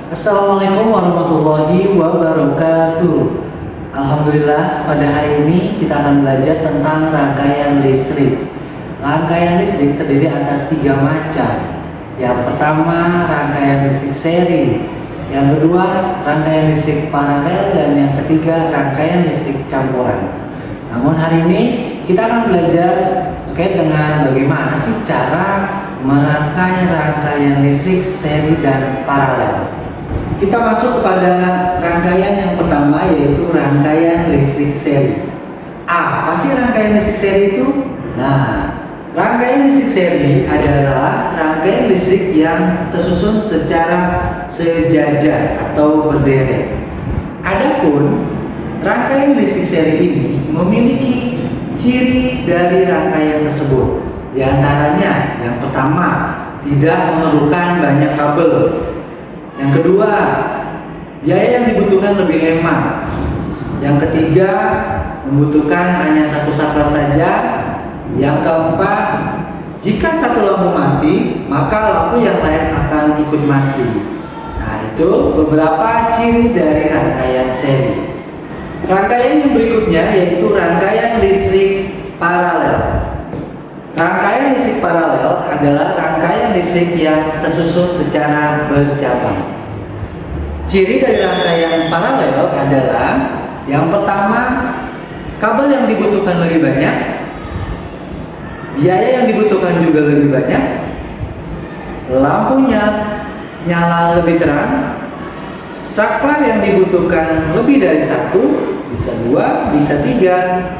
Assalamualaikum warahmatullahi wabarakatuh. Alhamdulillah, pada hari ini kita akan belajar tentang rangkaian listrik. Rangkaian listrik terdiri atas 3 macam. Yang pertama, rangkaian listrik seri. Yang kedua, rangkaian listrik paralel. Dan yang ketiga, rangkaian listrik campuran. Namun hari ini kita akan belajar terkait dengan bagaimana sih cara merangkai rangkaian listrik seri dan paralel. Kita masuk kepada rangkaian yang pertama, yaitu rangkaian listrik seri. Apa sih rangkaian listrik seri itu? Nah, rangkaian listrik seri adalah rangkaian listrik yang tersusun secara sejajar atau berderet. Adapun rangkaian listrik seri ini memiliki ciri dari rangkaian tersebut. Di antaranya, yang pertama, tidak memerlukan banyak kabel. Yang kedua, biaya yang dibutuhkan lebih hemat. Yang ketiga, membutuhkan hanya satu saklar saja. Yang keempat, jika satu lampu mati, maka lampu yang lain akan ikut mati. Nah, itu beberapa ciri dari rangkaian seri. Rangkaian yang berikutnya yaitu rangkaian listrik paralel. Rangkaian listrik paralel adalah rangkaian listrik yang tersusun secara bercabang. Ciri dari rangkaian paralel adalah yang pertama, kabel yang dibutuhkan lebih banyak, biaya yang dibutuhkan juga lebih banyak, lampunya nyala lebih terang, saklar yang dibutuhkan lebih dari satu, bisa 2, bisa 3.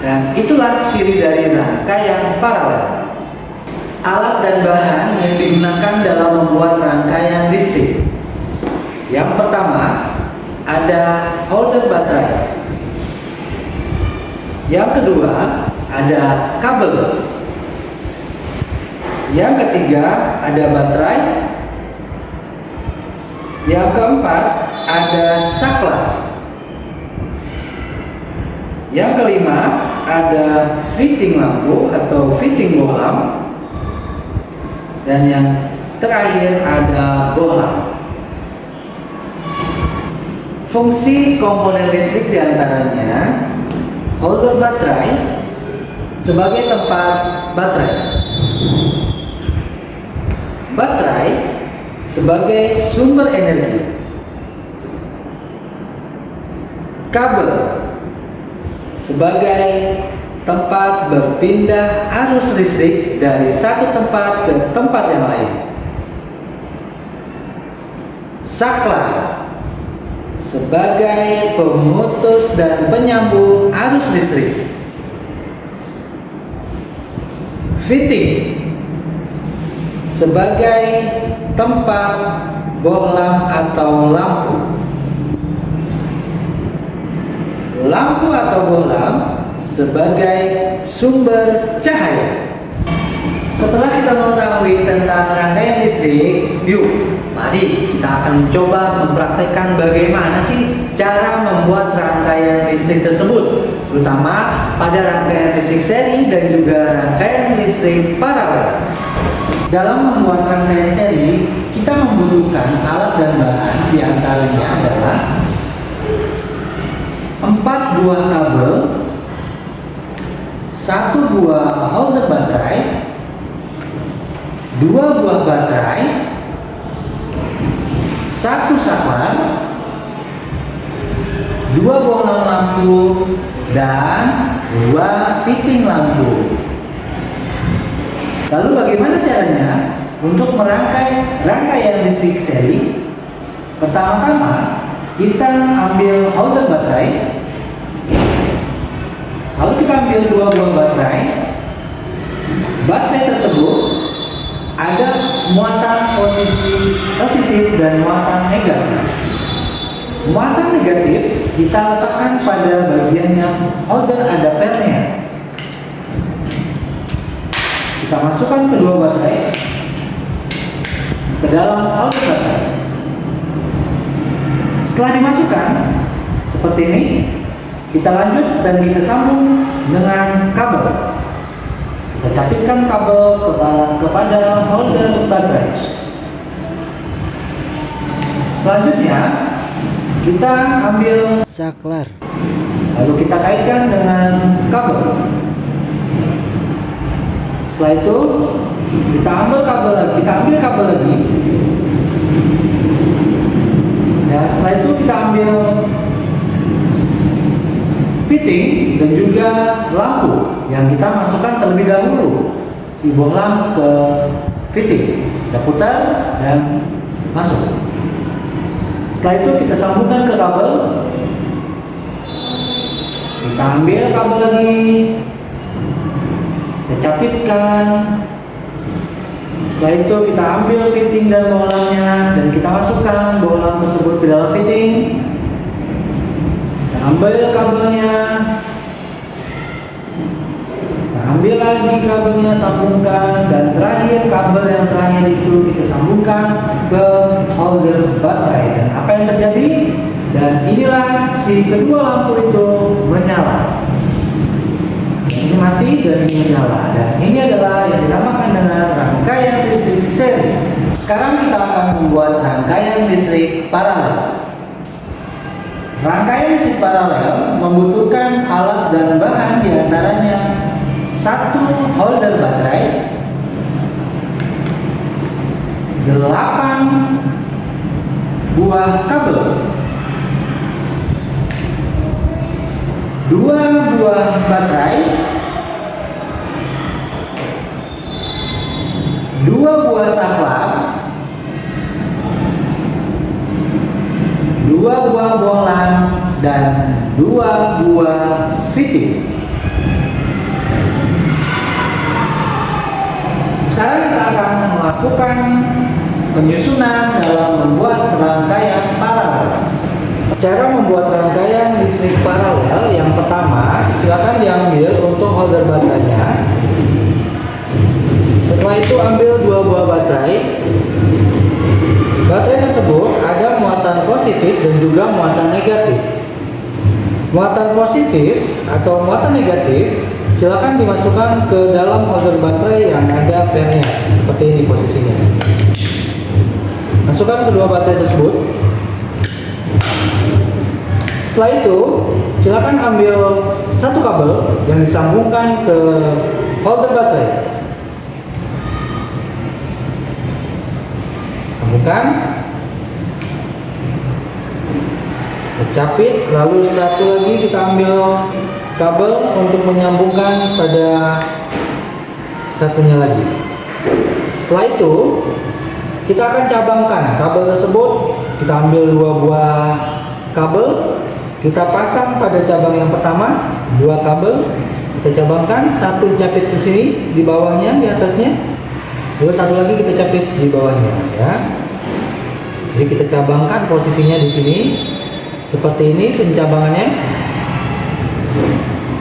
Dan itulah ciri dari rangkaian paralel. Alat dan bahan yang digunakan dalam membuat rangkaian listrik. Yang pertama, ada holder baterai. Yang kedua, ada kabel. Yang ketiga, ada baterai. Yang keempat, ada saklar. Yang kelima, ada fitting lampu atau fitting bohlam. Dan yang terakhir ada bohlam. Fungsi komponen listrik diantaranya holder baterai sebagai tempat baterai, baterai sebagai sumber energi, kabel sebagai tempat berpindah arus listrik dari satu tempat ke tempat yang lain, saklar sebagai pemutus dan penyambung arus listrik, fitting sebagai tempat bohlam atau lampu, lampu atau bohlam sebagai sumber cahaya. Setelah kita mengetahui tentang rangkaian listrik, yuk mari kita akan mencoba mempraktekkan bagaimana sih cara membuat rangkaian listrik tersebut, terutama pada rangkaian listrik seri dan juga rangkaian listrik paralel. Dalam membuat rangkaian seri, kita membutuhkan alat dan bahan, diantaranya adalah 4 buah kabel, 1 buah holder baterai, 2 buah baterai, 1 saklar, 2 bohlam lampu, dan 2 fitting lampu. Lalu bagaimana caranya untuk merangkai rangkaian listrik seri? Pertama-tama kita ambil holder baterai, lalu kita ambil 2 buah baterai. Baterai tersebut ada muatan positif dan muatan negatif. Muatan negatif kita letakkan pada bagian yang holder ada pelnya. Kita masukkan kedua baterai ke dalam holder baterai. Setelah dimasukkan seperti ini, kita lanjut dan kita sambung dengan kabel. Kita capitkan kabel kepada holder baterai. selanjutnya kita ambil saklar, lalu kita kaitkan dengan kabel. Setelah itu kita ambil kabel lagi, dan setelah itu kita ambil fitting dan juga lampu yang kita masukkan terlebih dahulu si bohlam ke fitting. Kita putar dan masuk. Setelah itu kita sambungkan ke kabel. Kita ambil kabel lagi, kita capitkan. Setelah itu kita ambil fitting dan bohlamnya dan kita masukkan bohlam tersebut ke dalam fitting. Kita ambil kabelnya, kita ambil lagi kabelnya, sambungkan, dan terakhir kabel yang terakhir itu kita sambungkan ke holder baterai. Dan apa yang terjadi? Dan inilah si kedua lampu itu menyala. Ini mati dan ini menyala. Dan ini adalah yang dinamakan dengan rangkaian listrik seri. Sekarang kita akan membuat rangkaian listrik paralel. Rangkaian listrik paralel membutuhkan alat dan bahan, diantaranya satu holder baterai, 8 buah kabel, 2 buah baterai, 2 buah saklar, 2 buah bohlam, dan 2 buah fitting. Sekarang kita akan melakukan penyusunan dalam membuat rangkaian paralel. Cara membuat rangkaian listrik paralel, yang pertama silakan diambil untuk holder baterainya. Setelah itu ambil 2 buah baterai. Baterai tersebut ada muatan positif dan juga muatan negatif. Muatan positif atau muatan negatif silakan dimasukkan ke dalam holder baterai yang ada pairnya, seperti ini posisinya. Masukkan kedua baterai tersebut. Setelah itu silakan ambil satu kabel yang disambungkan ke holder baterai. Sambungkan, capit, lalu satu lagi kita ambil kabel untuk menyambungkan pada satunya lagi. Setelah itu kita akan cabangkan kabel tersebut. Kita ambil 2 buah kabel, kita pasang pada cabang yang pertama, 2 kabel kita cabangkan, satu capit di sini di bawahnya, di atasnya, lalu satu lagi kita capit di bawahnya, ya. Jadi kita cabangkan posisinya di sini seperti ini pencabangannya.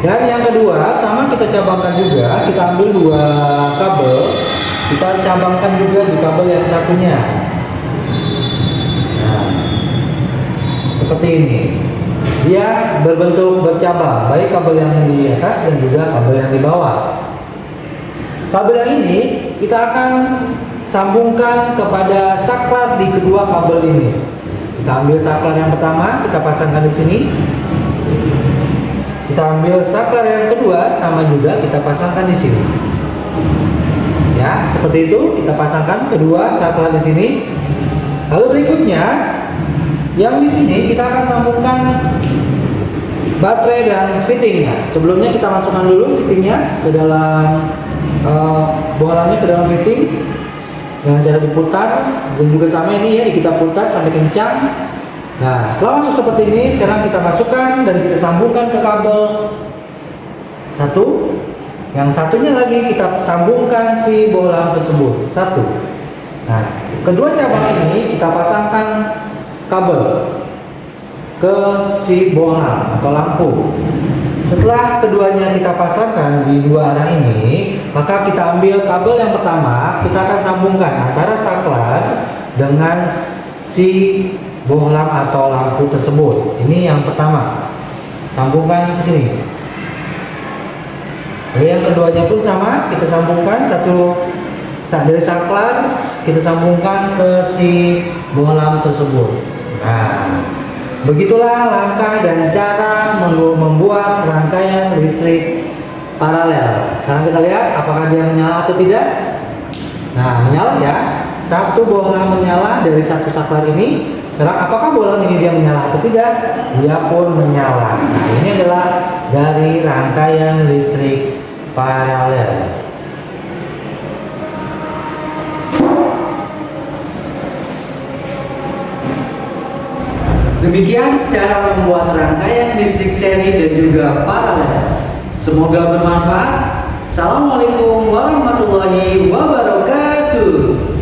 Dan yang kedua sama kita cabangkan juga, kita ambil 2 kabel, kita cabangkan juga di kabel yang satunya. Nah, seperti ini. Dia berbentuk bercabang, baik kabel yang di atas dan juga kabel yang di bawah. Kabel yang ini kita akan sambungkan kepada saklar di kedua kabel ini. Kita ambil saklar yang pertama, kita pasangkan di sini. Kita ambil saklar yang kedua, sama juga kita pasangkan di sini. Ya, seperti itu kita pasangkan kedua saklar di sini. Lalu berikutnya, yang di sini kita akan sambungkan baterai dan fittingnya. Sebelumnya kita masukkan dulu fittingnya ke dalam bohlamnya, ke dalam fitting dengan cara diputar, dan juga sama ini ya, kita putar sampai kencang. Nah, setelah masuk seperti ini, sekarang kita masukkan dan kita sambungkan ke kabel satu. Yang satunya lagi kita sambungkan si bohlam tersebut satu. Nah, kedua cabang ini kita pasangkan kabel ke si bohlam atau lampu. Setelah keduanya kita pasangkan di dua arah ini, maka kita ambil kabel yang pertama, kita akan sambungkan antara saklar dengan si bohlam atau lampu tersebut. Ini yang pertama, sambungkan ke sini. Lalu yang keduanya pun sama, kita sambungkan satu dari saklar, kita sambungkan ke si bohlam tersebut. Nah, begitulah langkah dan cara membuat rangkaian listrik paralel. Sekarang kita lihat apakah dia menyala atau tidak. Nah, menyala ya. Satu bohlam menyala dari satu saklar ini. Sekarang apakah bohlam ini dia menyala atau tidak? Dia pun menyala. Nah, ini adalah dari rangkaian listrik paralel. Demikian cara membuat rangkaian listrik seri dan juga paralel. Semoga bermanfaat. Assalamualaikum warahmatullahi wabarakatuh.